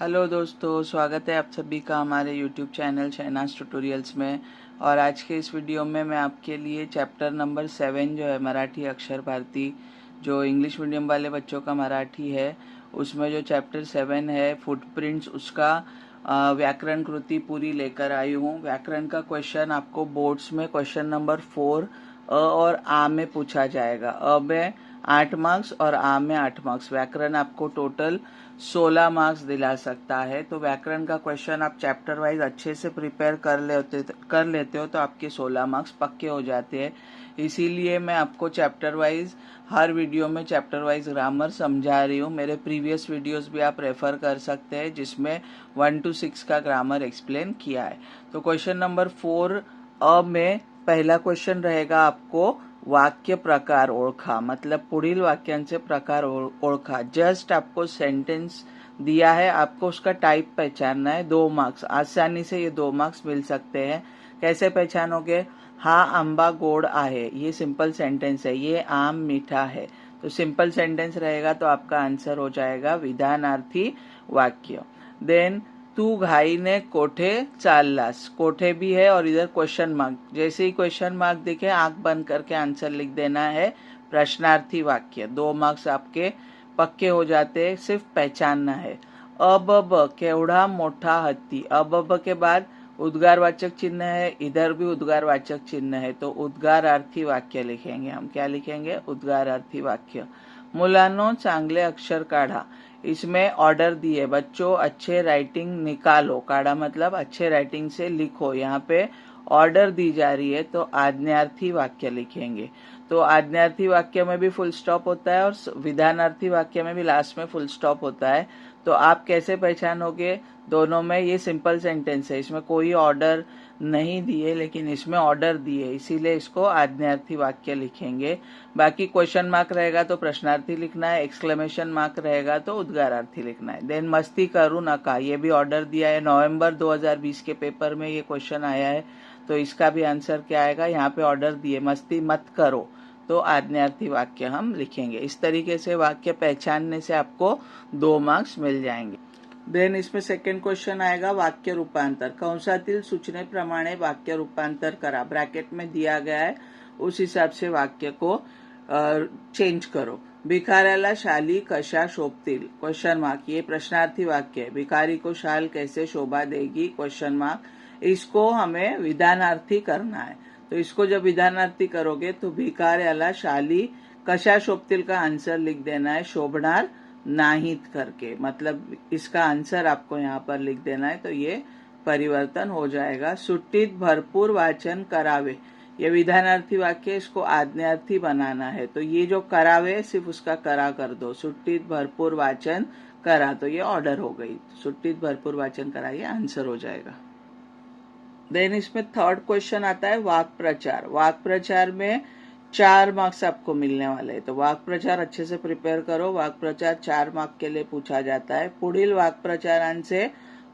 Hello दोस्तों, स्वागत है आप सभी का हमारे यूट्यूब चैनल शहनाज ट्यूटोरियल्स में। और आज के इस वीडियो में मैं आपके लिए चैप्टर नंबर 7 जो है मराठी अक्षर भारती, जो इंग्लिश मीडियम वाले बच्चों का मराठी है, उसमें जो चैप्टर 7 है फुटप्रिंट्स, उसका व्याकरण कृति पूरी लेकर आई हूँ। व्याकरण का क्वेश्चन आपको बोर्ड्स में क्वेश्चन नंबर 4 अ और आ में पूछा जाएगा। अ में 8 मार्क्स और आ में 8 मार्क्स। व्याकरण आपको टोटल 16 मार्क्स दिला सकता है। तो व्याकरण का क्वेश्चन आप चैप्टर वाइज अच्छे से प्रिपेयर कर लेते हो तो आपके 16 मार्क्स पक्के हो जाते हैं। इसीलिए मैं आपको चैप्टर वाइज हर वीडियो में चैप्टर वाइज ग्रामर समझा रही हूँ। मेरे प्रीवियस वीडियोस भी आप रेफर कर सकते हैं जिसमें 1 to 6 का ग्रामर एक्सप्लेन किया है। तो क्वेश्चन नंबर 4 अ में पहला क्वेश्चन रहेगा आपको वाक्य प्रकार ओळखा, मतलब पुढील वाक्यांचे प्रकार ओळखा। जस्ट आपको सेंटेंस दिया है, आपको उसका टाइप पहचानना है। 2 मार्क्स, आसानी से ये 2 मार्क्स मिल सकते हैं। कैसे पहचानोगे? हा आंबा गोड आहे, ये सिंपल सेंटेंस है। ये आम मीठा है, तो सिंपल सेंटेंस रहेगा तो आपका आंसर हो जाएगा विधानार्थी वाक्य। देन तू घाईने कोठे चाललास, कोठे भी है और इधर क्वेश्चन मार्क। जैसे ही क्वेश्चन मार्क दिखे आंख बंद करके आंसर लिख देना है। प्रश्नार्थी वाक्य। 2 मार्क्स आपके पक्के हो जाते हैं, सिर्फ पहचानना है। अबब केवढा मोठा हत्ती, अबब के बाद उद्गारवाचक चिन्ह है, इधर भी उद्गारवाचक चिन्ह है, तो उद्गारार्थी वाक्य लिखेंगे हम। क्या लिखेंगे? उद्गारार्थी वाक्य। मुलांनो चांगले अक्षर काढा, इसमें ऑर्डर दिए, बच्चों अच्छे राइटिंग निकालो। काढ़ा मतलब अच्छे राइटिंग से लिखो। यहाँ पे ऑर्डर दी जा रही है तो आज्ञार्थी वाक्य लिखेंगे। तो आज्ञार्थी वाक्य में भी फुल स्टॉप होता है और विधानार्थी वाक्य में भी लास्ट में फुल स्टॉप होता है। तो आप कैसे पहचानोगे? दोनों में ये सिंपल सेंटेंस है, इसमें कोई ऑर्डर नहीं दिए, लेकिन इसमें ऑर्डर दिए, इसीलिए इसको आज्ञार्थी वाक्य लिखेंगे। बाकी क्वेश्चन मार्क रहेगा तो प्रश्नार्थी लिखना है, एक्सक्लेमेशन मार्क रहेगा तो उद्गारार्थी लिखना है। देन मस्ती करू नका, ये भी ऑर्डर दिया है। नवंबर 2020 के पेपर में ये क्वेश्चन आया है, तो इसका भी आंसर क्या आएगा? यहाँ पे ऑर्डर दिए मस्ती मत करो, तो आज्ञार्थी वाक्य हम लिखेंगे। इस तरीके से वाक्य पहचानने से आपको 2 मार्क्स मिल जाएंगे। देन इसमें सेकंड क्वेश्चन आएगा वाक्य रूपांतर। कंसातील सूचनेप्रमाणे वाक्य रूपांतर करा। ब्रैकेट में दिया गया है, उस हिसाब से वाक्य को चेंज करो। भिकाऱ्याला शाली कशा शोभतील? Question mark. ये प्रश्नार्थी वाक्य है। भिखारी को शाल कैसे शोभा देगी? Question mark. इसको हमें विधानार्थी करना है, तो इसको जब विधानार्थी करोगे तो भिकाऱ्याला शाली कशा शोभतील का आंसर लिख देना है, शोभणार नाहीत करके। मतलब इसका आंसर आपको यहाँ पर लिख देना है, तो ये परिवर्तन हो जाएगा। सुट्टीत भरपूर वाचन करावे, ये विधानार्थी वाक्य, इसको आज्ञार्थी बनाना है, तो ये जो करावे सिर्फ उसका करा कर दो। सुट्टीत भरपूर वाचन करा, तो ये ऑर्डर हो गई। सुट्टीत भरपूर वाचन करा, ये आंसर हो जाएगा। देन इसमें थर्ड क्वेश्चन आता है वाक् प्रचार। वाक् प्रचार में 4 मार्क्स आपको मिलने वाले हैं, तो वाक् प्रचार अच्छे से प्रिपेयर करो। वाक् प्रचार 4 मार्क के लिए पूछा जाता है। पुढील वाक् प्रचारांचे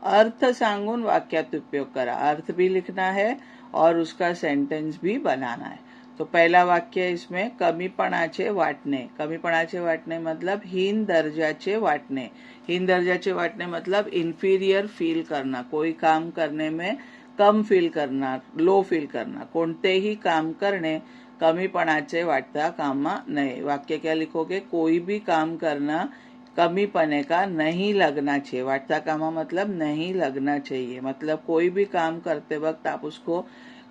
अर्थ सांगून वाक्यात उपयोग करा। अर्थ भी लिखना है और उसका सेंटेंस भी बनाना है। तो पहला वाक्य इसमें कमीपणाचे वाटणे। कमीपणाचे वाटणे मतलब हीन दर्जाचे वाटणे। हीन दर्जाचे वाटणे मतलब इंफीरियर फील करना, कोई काम करने में कम फील करना, लो फील करना। कोणतेही काम करणे कमीपणाचे वाटता कामा नये। वाक्य क्या लिखोगे? कोई भी काम करना कमीपने का नहीं लगना चाहिए। वाटता कामा मतलब नहीं लगना चाहिए, मतलब कोई भी काम करते वक्त आप उसको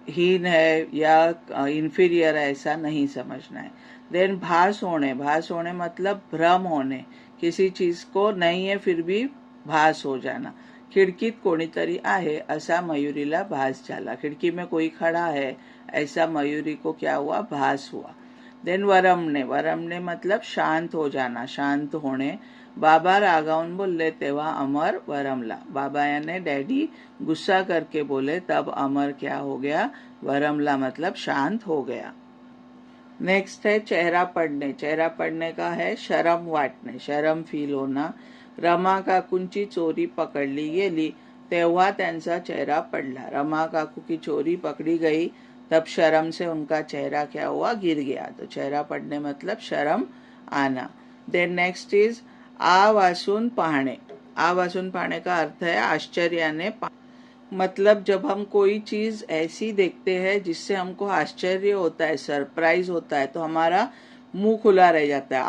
हीन है या इंफीरियर है ऐसा नहीं समझना है। देन भास होणे। भास होणे मतलब भ्रम होणे, किसी चीज को नहीं है फिर भी भास हो जाना। खिड़कीत कोणीतरी आहे ऐसा मयूरीला भास झाला। खिड़की में कोई खड़ा है ऐसा मयूरी को क्या हुआ? भास हुआ। देन वरमणे। वरमणे मतलब शांत हो जाना, शांत होणे। बाबा रागावून बोलले तेव्हा अमर वरमला। बाबा यानी डैडी गुस्सा करके बोले तब अमर क्या हो गया? वरमला, मतलब शांत हो गया। नेक्स्ट है चेहरा पडणे। चेहरा पडणे का है शरम वाटणे, शरम फील होना। रमा काकूंची चोरी पकडली गेली तेव्हा त्यांचा चेहरा पडला। रमा काकू की चोरी पकड़ी गई तब शर्म से उनका चेहरा क्या हुआ? गिर गया। तो चेहरा पडणे मतलब शर्म आना। देन नेक्स्ट इज आ वासून पाहणे। आ वासून पाहणे का अर्थ है आश्चर्याने मतलब जब हम कोई चीज ऐसी देखते हैं जिससे हमको आश्चर्य होता है, सरप्राइज होता है, तो हमारा मुंह खुला रह जाता है,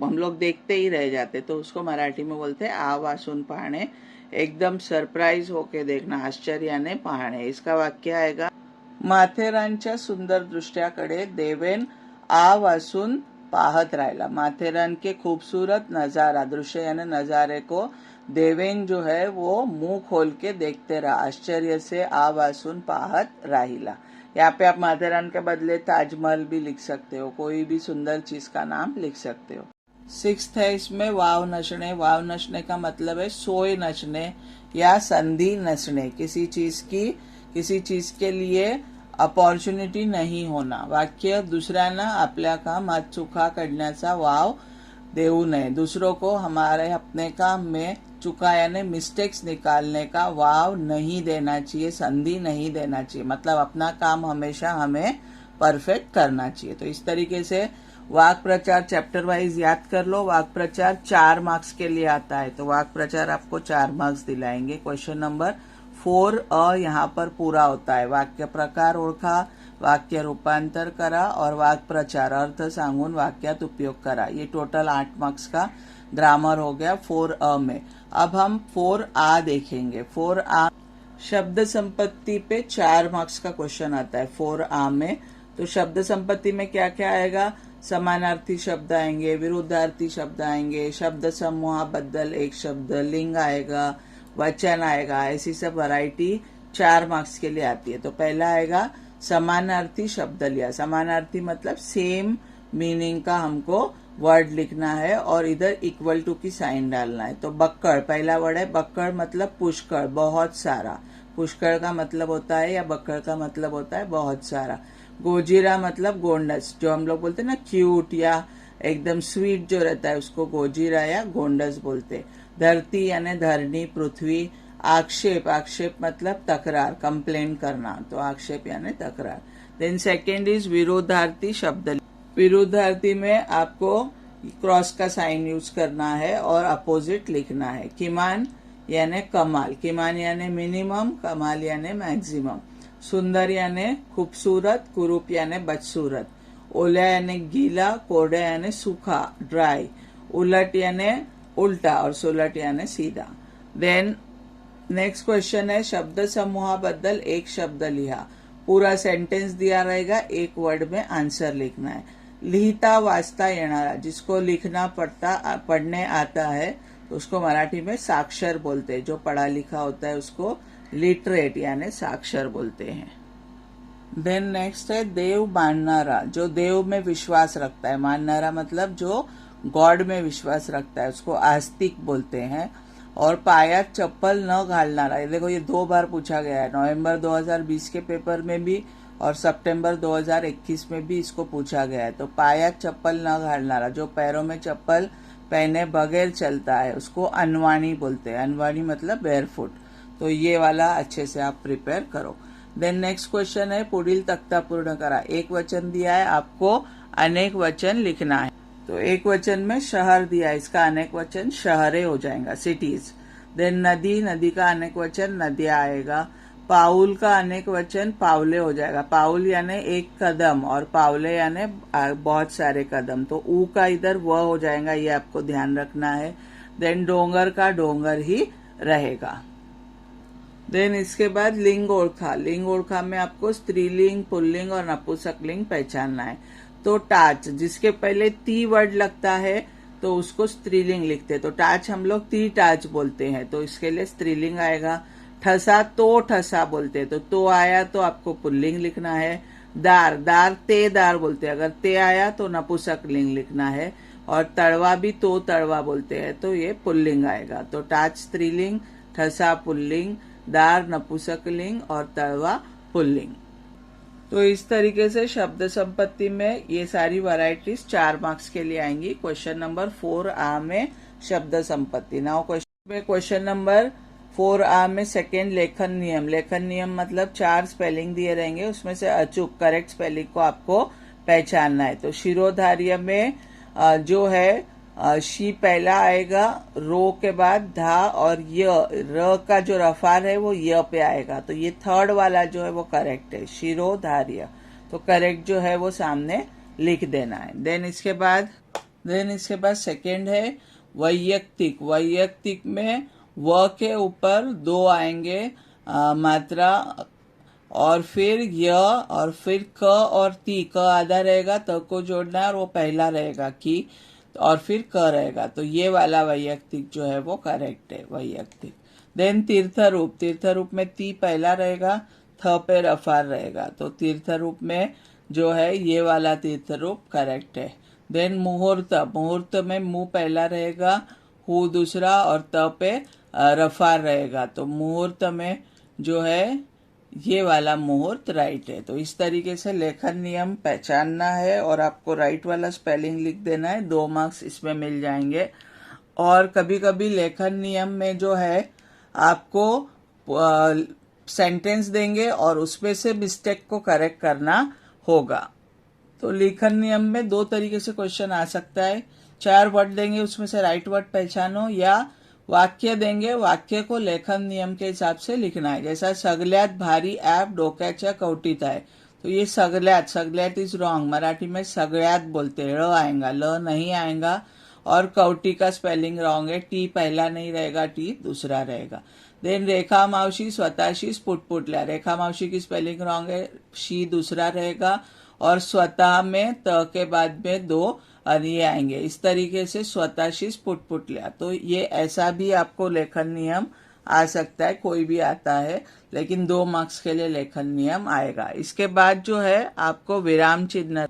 हम लोग देखते ही रह जाते, तो उसको मराठी में बोलते हैं आ वासून पाहणे, एकदम सरप्राइज होके देखना, आश्चर्याने पाहणे। इसका वाक्य आएगा, माथेरानच्या सुंदर दृश्याकडे देवेन आ वासून पाहत राहिला। माथेरान के खूबसूरत नजारा, दृश्य यानी नजारे को देवेन जो है वो मुंह खोल के देखते रहा, आश्चर्य से आ वासून पाहत राहिला। यहाँ पे आप माथेरान के बदले ताजमहल भी लिख सकते हो, कोई भी सुंदर चीज का नाम लिख सकते हो। 6th है इसमें वाव नचने। वाव नचने का मतलब है सोए नचने या संधि नचने, किसी चीज के लिए अपॉर्च्युनिटी नहीं होना। वाक्य, दुसऱ्यांना आपल्या काम हात चुका करण्याचा वाव देऊ नये, दूसरों को हमारे अपने काम में चुका यानी मिस्टेक्स निकालने का वाव नहीं देना चाहिए, संधि नहीं देना चाहिए, मतलब अपना काम हमेशा हमें परफेक्ट करना चाहिए। तो इस तरीके से वाक् प्रचार चैप्टर वाइज याद कर लो। वाक् प्रचार 4 मार्क्स के लिए आता है, तो वाक् प्रचार आपको 4 मार्क्स दिलाएंगे। क्वेश्चन नंबर 4 यहाँ पर पूरा होता है। वाक्य प्रकार ओळखा, वाक्य रूपांतर करा और वाक्य प्रचार अर्थ सांगून वाक्यात उपयोग करा। ये टोटल 8 मार्क्स का ग्रामर हो गया 4 में। अब हम 4 देखेंगे। 4 शब्द संपत्ति पे 4 मार्क्स का क्वेश्चन आता है 4 में। तो शब्द संपत्ति में क्या क्या आएगा, समानार्थी शब्द आएंगे, विरुद्धार्थी शब्द आएंगे, शब्द समूह बद्दल एक शब्द, लिंग आएगा, वचन आएगा, ऐसी सब वैरायटी 4 मार्क्स के लिए आती है। तो पहला आएगा समानार्थी शब्द लिया। समानार्थी मतलब सेम मीनिंग का हमको वर्ड लिखना है और इधर इक्वल टू की साइन डालना है। तो बक्कड़ पहला वर्ड है। बक्कड़ मतलब पुष्कळ, बहुत सारा। पुष्कळ का मतलब होता है या बक्कड़ का मतलब होता है बहुत सारा। गोजीरा मतलब गोंडस, जो हम लोग बोलते हैं ना क्यूट या एकदम स्वीट जो रहता है उसको गोजीरा या गोंडस बोलते। धरती यानी धरनी, पृथ्वी। आक्षेप, आक्षेप मतलब तकरार, कंप्लेन करना, तो आक्षेप यानी तकरार। देन सेकेंड इज विरोधार्थी शब्द। विरोधार्थी में आपको क्रॉस का साइन यूज करना है और अपोजिट लिखना है। किमान यानी कमाल, किमान यानी मिनिमम, कमाल यानी मैक्सिमम। सुंदर यानी खूबसूरत, कुरूप यानी बदसूरत। ओला यानी गीला, कोरडा यानी सूखा, ड्राई। उलट यानी उल्टा और सुलट यानी सीधा। देन नेक्स्ट क्वेश्चन है शब्द समूहा बद्दल एक शब्द लिहा। पूरा सेंटेंस दिया रहेगा, एक वर्ड में आंसर लिखना है। लिहिता वाचता येणारा, जिसको लिखना पढ़ने आता है तो उसको मराठी में साक्षर बोलते हैं। जो पढ़ा लिखा होता है उसको लिटरेट यानी साक्षर बोलते हैं। देन नेक्स्ट है देव माननारा, जो देव में विश्वास रखता है। माननारा मतलब जो गॉड में विश्वास रखता है उसको आस्तिक बोलते हैं। और पायात चप्पल न घालनारा, देखो ये 2 बार पूछा गया है, नवंबर 2020 के पेपर में भी और सितंबर 2021 में भी इसको पूछा गया है। तो पायात चप्पल न घालनारा, जो पैरों में चप्पल पहने बगैर चलता है उसको अनवाणी बोलते हैं। अनवाणी मतलब बेयरफुट। तो ये वाला अच्छे से आप प्रिपेयर करो। देन नेक्स्ट क्वेश्चन है पुढील तख्ता पूर्ण करा। एक वचन दिया है, आपको अनेक वचन लिखना है। तो एक वचन में शहर दिया है, इसका अनेक वचन शहरे हो जाएगा, सिटीज। देन नदी, नदी का अनेक वचन नदियां आएगा। पाउल का अनेक वचन पावले हो जाएगा। पाउल यानी एक कदम और पावले यानी बहुत सारे कदम, तो ऊ का इधर व हो जाएगा, ये आपको ध्यान रखना है। देन डोंगर का डोंगर ही रहेगा। देन इसके बाद लिंग ओळखा। लिंग ओळखा में आपको स्त्रीलिंग, पुल्लिंग और नपुंसकलिंग पहचानना है। तो टाच, जिसके पहले ती वर्ड लगता है तो उसको स्त्रीलिंग लिखते हैं। तो टाच हम लोग ती टाच बोलते हैं, तो इसके लिए स्त्रीलिंग आएगा। ठसा, तो ठसा बोलते हैं, तो आया तो आपको पुल्लिंग लिखना है। दार, दार ते दार बोलते हैं, अगर ते आया तो नपुंसकलिंग लिखना है। और तड़वा भी तो तड़वा बोलते हैं, तो ये पुल्लिंग आएगा। तो टाच स्त्रीलिंग, ठसा पुल्लिंग, दार नपुंसकलिंग और तड़वा पुल्लिंग। तो इस तरीके से शब्द संपत्ति में ये सारी वैरायटीज 4 मार्क्स के लिए आएंगी। क्वेश्चन नंबर 4 में शब्द संपत्ति। नाउ क्वेश्चन नंबर 4 में सेकेंड लेखन नियम। लेखन नियम मतलब 4 स्पेलिंग दिए रहेंगे, उसमें से अचूक करेक्ट स्पेलिंग को आपको पहचानना है। तो शिरोधार्य में जो है शी पहला आएगा, रो के बाद धा, और य, र का जो रफार है वो य पे आएगा। तो ये थर्ड वाला जो है वो करेक्ट है, शिरो धार्य। तो करेक्ट जो है वो सामने लिख देना है। देन इसके बाद सेकेंड है वैयक्तिक। वैयक्तिक में व के ऊपर दो आएंगे मात्रा, और फिर य, और फिर क और ती। क आधा रहेगा, त को जोड़ना है और वो पहला रहेगा की, और फिर क रहेगा। तो ये वाला वैयक्तिक जो है वो करेक्ट है, वैयक्तिक। देन तीर्थ रूप। तीर्थ रूप में ती पहला रहेगा, थ पे रफार रहेगा। तो तीर्थ रूप में जो है ये वाला तीर्थ रूप करेक्ट है। देन मुहूर्त। मुहूर्त में मुंह पहला रहेगा, हु दूसरा, और त पे रफार रहेगा। तो मुहूर्त में जो है ये वाला मुहूर्त राइट है। तो इस तरीके से लेखन नियम पहचानना है और आपको राइट वाला स्पेलिंग लिख देना है। 2 मार्क्स इसमें मिल जाएंगे। और कभी कभी लेखन नियम में जो है आपको सेंटेंस देंगे और उसमें से मिस्टेक को करेक्ट करना होगा। तो लेखन नियम में 2 तरीके से क्वेश्चन आ सकता है। 4 वर्ड देंगे, उसमें से राइट वर्ड पहचानो, या वाक्य देंगे, वाक्य को लेखन नियम के हिसाब से लिखना है। जैसा सगळ्यात भारी ऍप डोक्याच्या कवटीत आहे, तो ये सगळ्यात इज रॉन्ग। मराठी में सगळ्यात बोलते हैं, ळ आएगा, ल नहीं आएगा। और कवटी का स्पेलिंग रॉन्ग है, टी पहला नहीं रहेगा, टी दूसरा रहेगा। देन रेखा मावशी स्वतःशी पुटपुटल्या। रेखा मावशी की स्पेलिंग रॉन्ग है, शी दूसरा रहेगा। और स्वतः में त के बाद में 2 और ये आएंगे। इस तरीके से स्वतःशी पुटपुटल्या। तो ये ऐसा भी आपको लेखन नियम आ सकता है, कोई भी आता है, लेकिन 2 मार्क्स के लिए लेखन नियम आएगा। इसके बाद जो है आपको विराम चिन्ह।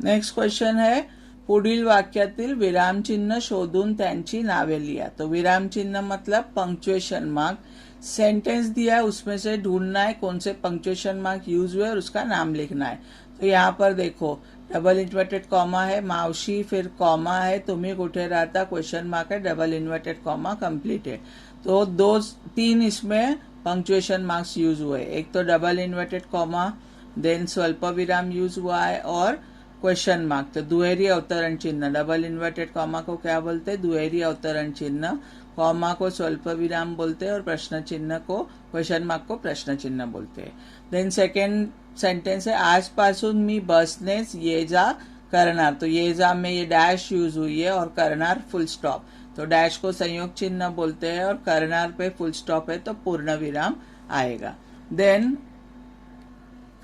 नेक्स्ट क्वेश्चन है, पुढील वाक्यातील विराम चिन्ह शोधून त्यांची नावे लिहा। तो विराम चिन्ह मतलब पंक्चुएशन मार्क। सेंटेंस दिया है, उसमें से ढूंढना है कौन से पंक्चुएशन मार्क यूज हुए और उसका नाम लिखना है। तो यहाँ पर देखो, डबल इन्वर्टेड कॉमा है, मावशी, फिर कॉमा है, तुम्ही कुठे राहता, क्वेश्चन मार्क है, डबल इन्वर्टेड कॉमा, कंप्लीटेड। तो 2-3 इसमें पंक्चुएशन मार्क्स यूज हुए। एक तो डबल इन्वर्टेड कॉमा, देन स्वल्प विराम यूज हुआ है, और क्वेश्चन मार्क। तो दुहेरी अवतरण चिन्ह, डबल इन्वर्टेड कॉमा को क्या बोलते हैं, दुहेरी अवतरण चिन्ह। कॉमा को स्वल्प विराम बोलते हैं और प्रश्न चिन्ह को, क्वेश्चन मार्क को प्रश्न चिन्ह बोलते हैं। देन सेकेंड सेंटेंस है, आजपासून मी बसनेच ये जा करणार। तो ये जा में ये डैश यूज हुई है और करणार फुल स्टॉप। तो डैश को संयोग चिन्ह बोलते हैं और करणार पे फुल स्टॉप है तो पूर्ण विराम आएगा। देन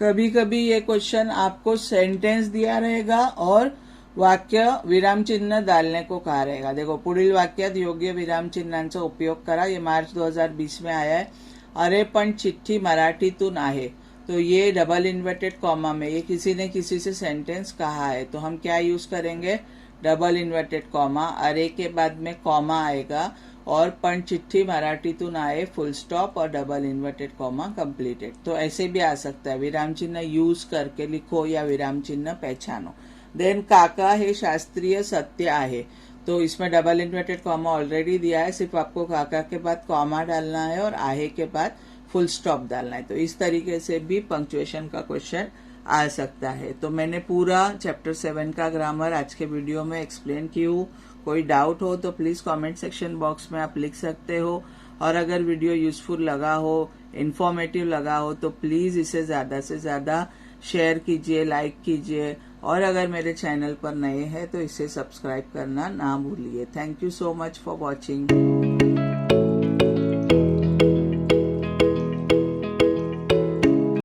कभी कभी ये क्वेश्चन आपको सेंटेंस दिया रहेगा और वाक्य विराम चिन्ह डालने को कहा रहेगा। देखो, पुढील वाक्यात योग्य विराम चिन्हांचा उपयोग करा। ये मार्च 2020 में आया है। अरे पण चिट्ठी मराठीतून आहे। तो ये डबल इन्वर्टेड कॉमा में, ये किसी ने किसी से सेंटेंस कहा है, तो हम क्या यूज करेंगे, डबल इन्वर्टेड कॉमा, अरे के बाद में कॉमा आएगा, और पण चिट्ठी मराठीतून आए, फुल स्टॉप और डबल इन्वर्टेड कॉमा, कंप्लीटेड। तो ऐसे भी आ सकता है, विराम चिन्ह यूज करके लिखो या विराम चिन्ह पहचानो। देन काका हे शास्त्रीय सत्य आहे। तो इसमें डबल इन्वर्टेड कॉमा ऑलरेडी दिया है, सिर्फ आपको काका के बाद कॉमा डालना है और आहे के बाद फुल स्टॉप डालना है। तो इस तरीके से भी पंक्चुएशन का क्वेश्चन आ सकता है। तो मैंने पूरा चैप्टर 7 का ग्रामर आज के वीडियो में एक्सप्लेन की हूँ। कोई डाउट हो तो प्लीज कमेंट सेक्शन बॉक्स में आप लिख सकते हो। और अगर वीडियो यूजफुल लगा हो, इन्फॉर्मेटिव लगा हो, तो प्लीज इसे ज्यादा से ज्यादा शेयर कीजिए, लाइक कीजिए। और अगर मेरे चैनल पर नए हैं तो इसे सब्सक्राइब करना ना भूलिए। Thank you so much for watching.